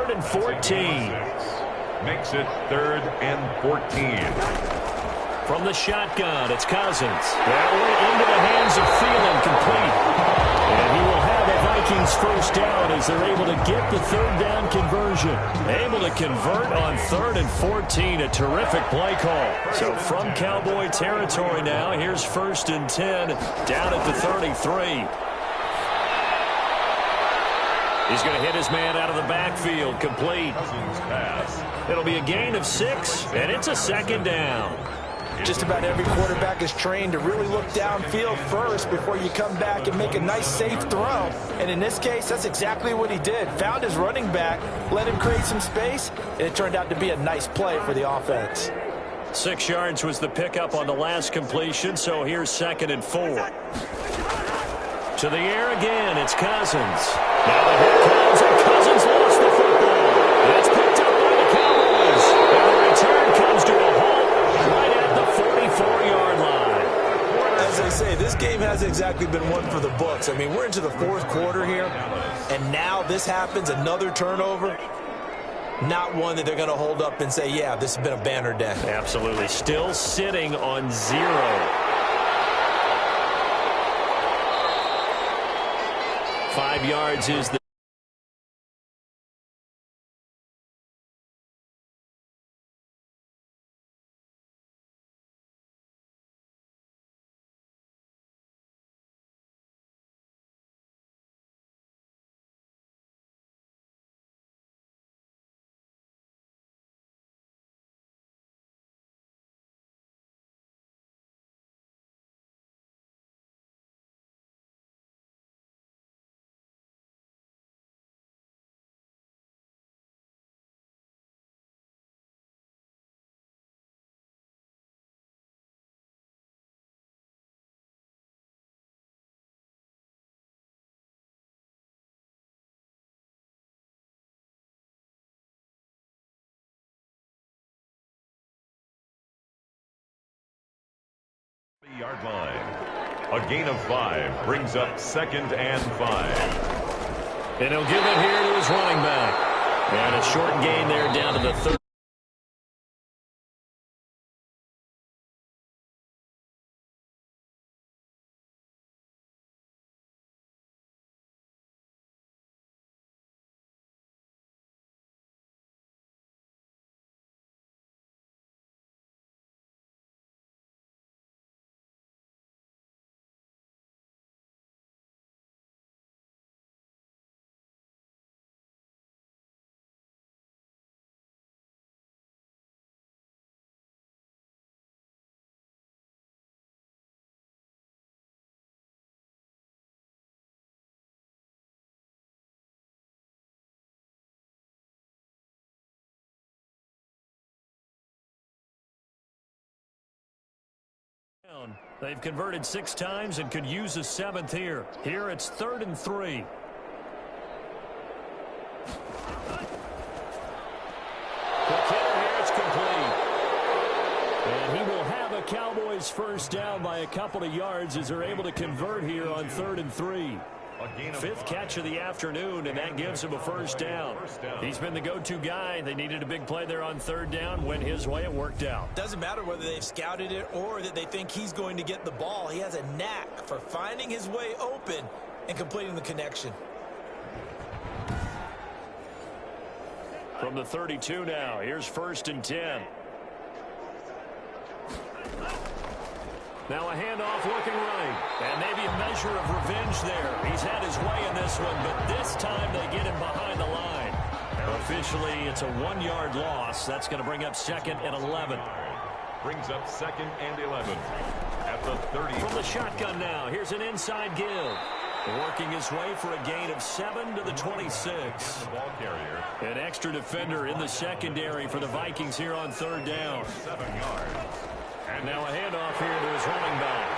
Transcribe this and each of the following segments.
3rd and 14. Makes it 3rd and 14. From the shotgun, it's Cousins. That went into the hands of Thielen, complete. And he will have a Vikings first down as they're able to get the 3rd down conversion. Able to convert on 3rd and 14. A terrific play call. So from Cowboy territory now, here's 1st and 10 down at the 33. He's going to hit his man out of the backfield, complete. It'll be a gain of 6, and it's a 2nd down. Just about every quarterback is trained to really look downfield first before you come back and make a nice, safe throw. And in this case, that's exactly what he did. Found his running back, let him create some space, and it turned out to be a nice play for the offense. 6 yards was the pickup on the last completion, so here's 2nd and 4. To the air again, it's Cousins. Now the hit comes, and Cousins lost the football. It's picked up by the Cowboys. And the return comes to a halt right at the 44-yard line. As I say, this game hasn't exactly been one for the books. I mean, we're into the 4th quarter here, and now this happens, another turnover. Not one that they're going to hold up and say, yeah, this has been a banner day. Absolutely. Still sitting on 0. 5 yards is the Yard line. A gain of 5 brings up 2nd and 5. And he'll give it here to his running back. And a short gain there down to the 30. They've converted 6 times and could use a 7th here. Here it's 3rd and 3. Quick hitter here, it's complete. And he will have a Cowboys first down by a couple of yards as they're able to convert here on 3rd and 3. 5th catch of the afternoon, and that gives him a first down. He's been the go-to guy. They needed a big play there on 3rd down. Went his way. It worked out. Doesn't matter whether they've scouted it or that they think he's going to get the ball. He has a knack for finding his way open and completing the connection. From the 32 now, here's 1st and 10. Now a handoff looking right. And maybe a measure of revenge there. He's had his way in this one, but this time they get him behind the line. Officially, it's a 1-yard loss. That's going to bring up 2nd and 11. Brings up 2nd and 11 at the 30. From the shotgun now, here's an inside give. Working his way for a gain of 7 to the 26. Ball carrier. An extra defender in the secondary for the Vikings here on 3rd down. 7 yards. And now a handoff here to his running back.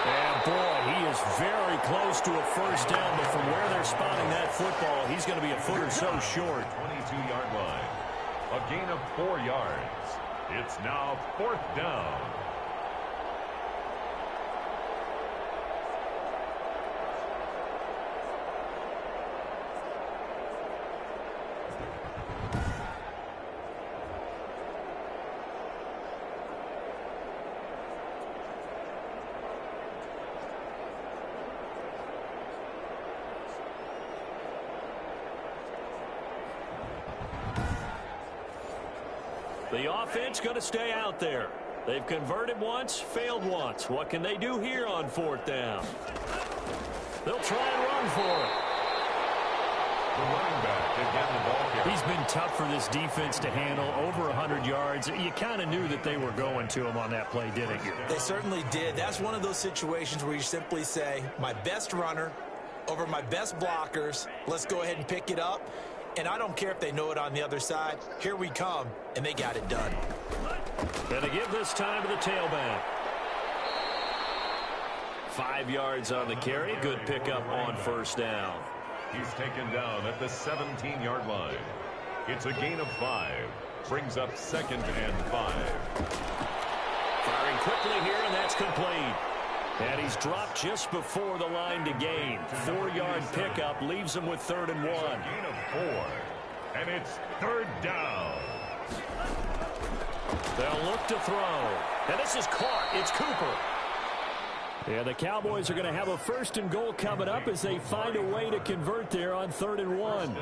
And boy, he is very close to a first down, but from where they're spotting that football, he's going to be a foot or so short. 22-yard line. A gain of 4 yards. It's now 4th down. The offense going to stay out there. They've converted once, failed once. What can they do here on 4th down? They'll try and run for it. The running back again, the ball carrier. He's been tough for this defense to handle. Over 100 yards. You kind of knew that they were going to him on that play, didn't you? They certainly did. That's one of those situations where you simply say, my best runner over my best blockers. Let's go ahead and pick it up. And I don't care if they know it on the other side. Here we come, and they got it done. Going to give this time to the tailback. 5 yards on the carry. Good pickup on 1st down. He's taken down at the 17-yard line. It's a gain of 5. Brings up 2nd and 5. Firing quickly here, and that's complete. And he's dropped just before the line to gain. 4-yard pickup leaves him with 3rd and 1. It's a gain of 4. And it's 3rd down. They'll look to throw. And this is caught. It's Cooper. Yeah, the Cowboys are going to have a 1st and goal coming up as they find a way to convert there on 3rd and 1.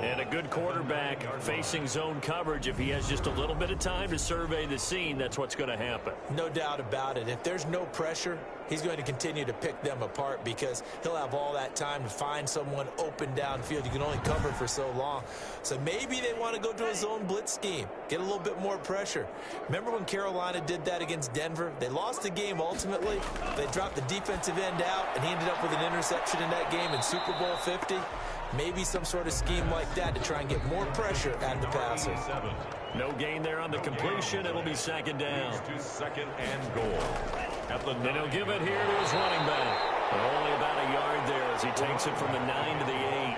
And a good quarterback facing zone coverage. If he has just a little bit of time to survey the scene, that's what's going to happen. No doubt about it. If there's no pressure, he's going to continue to pick them apart because he'll have all that time to find someone open downfield. You can only cover for so long. So maybe they want to go to a zone blitz scheme, get a little bit more pressure. Remember when Carolina did that against Denver? They lost the game ultimately. They dropped the defensive end out, and he ended up with an interception in that game in Super Bowl 50. Maybe some sort of scheme like that to try and get more pressure at the passer. No gain there on the completion. It'll be 2nd down. To 2nd and goal. And he'll give it here to his running back. Only about a yard there as he takes it from the 9 to the 8.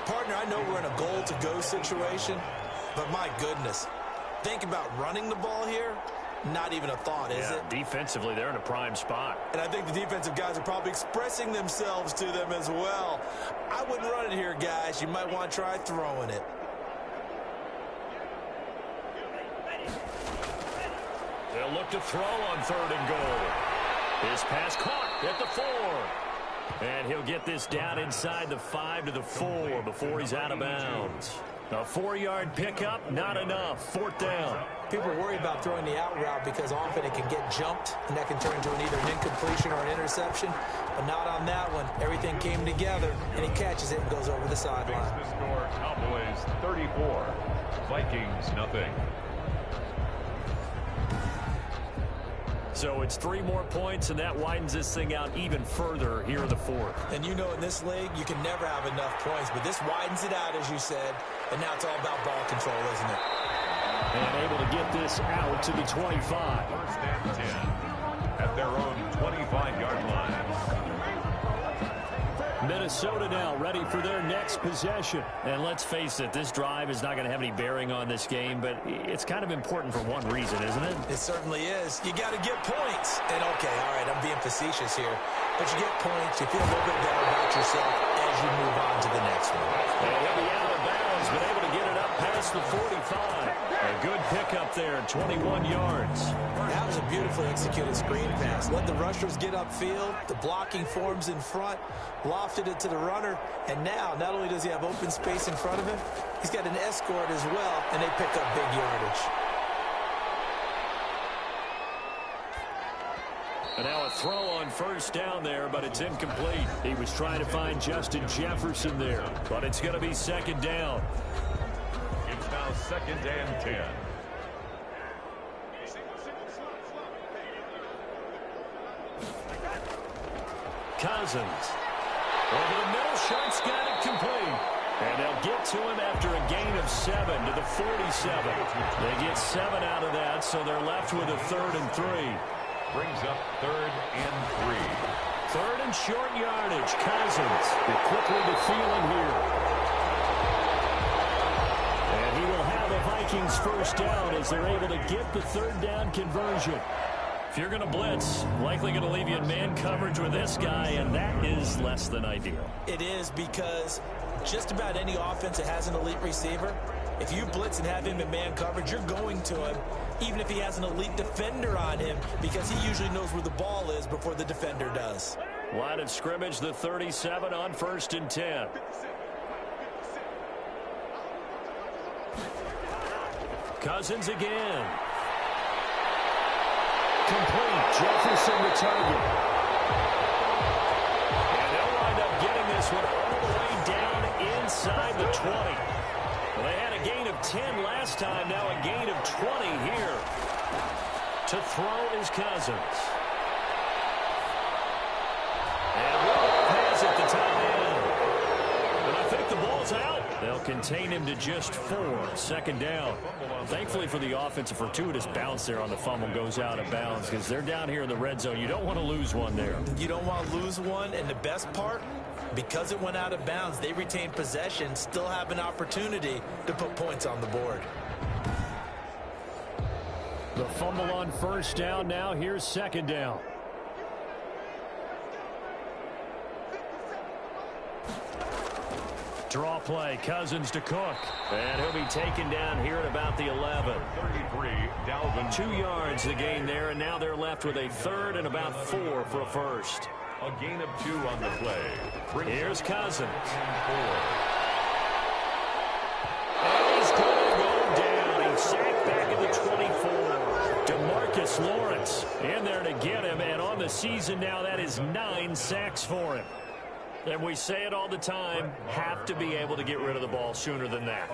Partner, I know we're in a goal-to-go situation, but my goodness, think about running the ball here. Not even a thought, is it? Defensively, they're in a prime spot. And I think the defensive guys are probably expressing themselves to them as well. I wouldn't run it here, guys. You might want to try throwing it. They'll look to throw on 3rd and goal. His pass caught at the 4. And he'll get this down inside the 5 to the 4 before he's out of bounds. A 4-yard pickup, not enough. 4th down. People worry about throwing the out route because often it can get jumped, and that can turn into either an incompletion or an interception. But not on that one. Everything came together, and he catches it and goes over the sideline. The score, Cowboys 34, Vikings nothing. So it's 3 more points, and that widens this thing out even further here in the 4th. And you know in this league, you can never have enough points, but this widens it out, as you said, and now it's all about ball control, isn't it? And able to get this out to the 25. 1st and 10 at their own 25-yard line. Minnesota now ready for their next possession. And let's face it, this drive is not going to have any bearing on this game, but it's kind of important for one reason, isn't it? It certainly is. You got to get points. And, okay, all right, I'm being facetious here. But you get points, you feel a little bit better about yourself as you move on to the next one. And he'll be out of bounds, but able to get it up past the 45. A good pickup there, 21 yards. That was a beautifully executed screen pass. Let the rushers get upfield. The blocking forms in front. Lofted it to the runner. And now, not only does he have open space in front of him, he's got an escort as well, and they pick up big yardage. And now a throw on 1st down there, but it's incomplete. He was trying to find Justin Jefferson there, but it's going to be 2nd down. It's now 2nd and 10. Cousins. Over the middle, shot's got it complete. And they'll get to him after a gain of 7 to the 47. They get 7 out of that, so they're left with a 3rd and 3. Brings up 3rd and 3. 3rd and short yardage. Cousins will quickly to Thielen here. And he will have the Vikings 1st down as they're able to get the 3rd down conversion. If you're going to blitz, likely going to leave you in man coverage with this guy, and that is less than ideal. It is because just about any offense that has an elite receiver, if you blitz and have him in man coverage, you're going to him, even if he has an elite defender on him, because he usually knows where the ball is before the defender does. Line of scrimmage, the 37 on 1st and 10. Cousins again. Complete. Jefferson to target. And they'll wind up getting this one all the way down inside the 20. Well, they had a gain of 10 last time, now a gain of 20 here. To throw is Cousins. And Rudolph has it to tight end. And I think the ball's out. They'll contain him to just 4. 2nd down. Thankfully for the offense, a fortuitous bounce there on the fumble goes out of bounds because they're down here in the red zone. You don't want to lose one there. You don't want to lose one, and the best part, because it went out of bounds, they retain possession, still have an opportunity to put points on the board. The fumble on 1st down. Now here's 2nd down. Draw play, Cousins to Cook. And he'll be taken down here at about the 11. 33, Dalvin. 2 yards the gain there, and now they're left with a 3rd and about 4 for a first. A gain of 2 on the play. Here's Cousins. And he's going to go down. He's sacked back at the 24. DeMarcus Lawrence in there to get him, and on the season now, that is 9 sacks for him. And we say it all the time, have to be able to get rid of the ball sooner than that.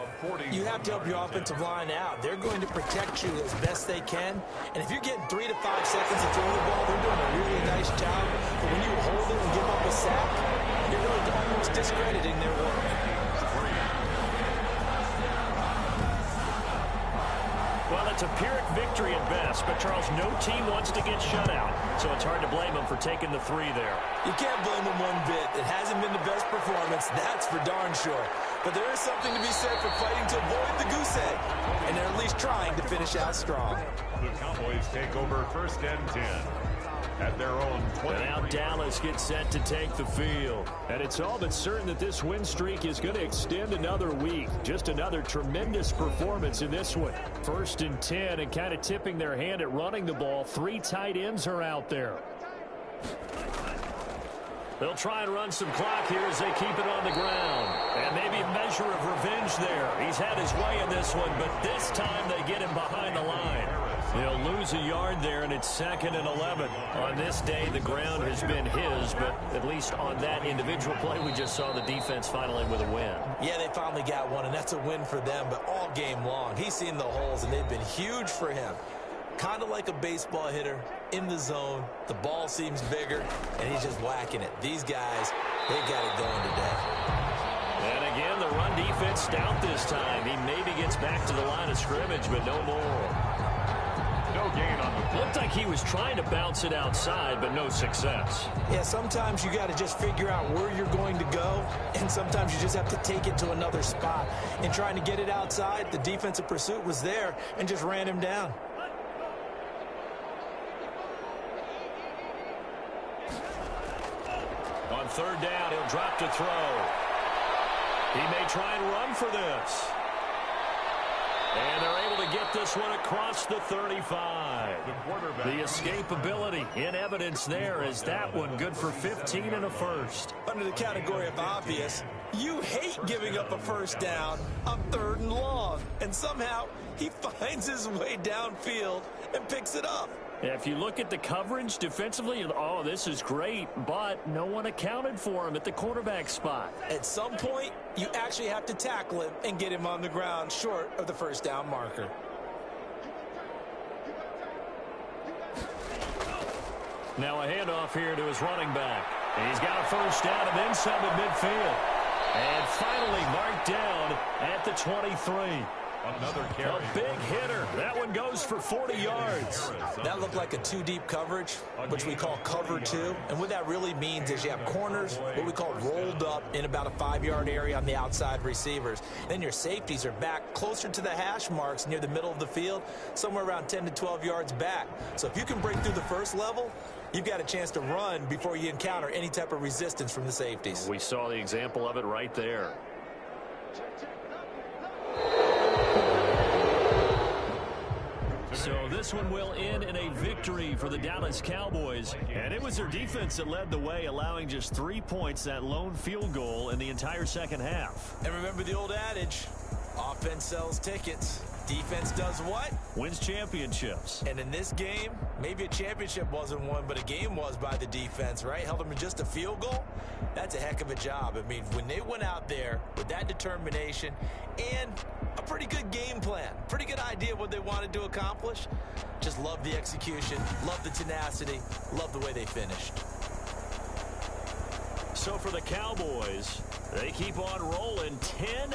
You have to help your offensive line out. They're going to protect you as best they can. And if you're getting 3 to 5 seconds to throw the ball, they're doing a really nice job. But when you hold it and give up a sack, you're really almost discrediting their work. Well, it's a Pyrrhic victory at best, but Charles, no team wants to get shut out, so it's hard to blame them for taking the 3 there. You can't blame them one bit. It hasn't been the best performance, that's for darn sure. But there is something to be said for fighting to avoid the goose egg, and they're at least trying to finish out strong. The Cowboys take over 1st and 10. At their own 20. And now Dallas gets set to take the field. And it's all but certain that this win streak is going to extend another week. Just another tremendous performance in this one. 1st and 10, and kind of tipping their hand at running the ball. 3 tight ends are out there. They'll try and run some clock here as they keep it on the ground. And maybe a measure of revenge there. He's had his way in this one, but this time they get him behind the line. They'll lose a yard there, and it's 2nd and 11. On this day, the ground has been his, but at least on that individual play, we just saw the defense finally with a win. Yeah, they finally got one, and that's a win for them, but all game long, he's seen the holes, and they've been huge for him. Kind of like a baseball hitter in the zone. The ball seems bigger, and he's just whacking it. These guys, they got it going today. And again, the run defense stout this time. He maybe gets back to the line of scrimmage, but no more. No gain on the play. Looked like he was trying to bounce it outside, but no success. Yeah, sometimes you got to just figure out where you're going to go, and sometimes you just have to take it to another spot. In trying to get it outside, the defensive pursuit was there and just ran him down. On 3rd down, he'll drop to throw. He may try and run for this. And they're able to get this one across the 35. The escapability in evidence there is that one good for 15 and a first. Under the category of obvious, you hate giving up a 1st down on 3rd and long. And somehow he finds his way downfield and picks it up. If you look at the coverage defensively, oh, this is great, but no one accounted for him at the quarterback spot. At some point, you actually have to tackle him and get him on the ground short of the 1st down marker. Now a handoff here to his running back. He's got a 1st down and then some at midfield. And finally marked down at the 23. Another carry. A big hitter. That one goes for 40 yards. That looked like a 2-deep coverage, which we call cover 2. And what that really means is you have corners, what we call rolled up in about a 5-yard area on the outside receivers. Then your safeties are back closer to the hash marks near the middle of the field, somewhere around 10 to 12 yards back. So if you can break through the 1st level, you've got a chance to run before you encounter any type of resistance from the safeties. We saw the example of it right there. So this one will end in a victory for the Dallas Cowboys. And it was their defense that led the way, allowing just 3 points, that lone field goal in the entire 2nd half. And remember the old adage, Offense sells tickets. Defense does what? Wins championships. And in this game, maybe a championship wasn't won, but a game was by the defense, right? Held them to just a field goal. That's a heck of a job. I mean, when they went out there with that determination and a pretty good game plan, pretty good idea what they wanted to accomplish, just love the execution, love the tenacity, love the way they finished. So for the Cowboys, they keep on rolling 10.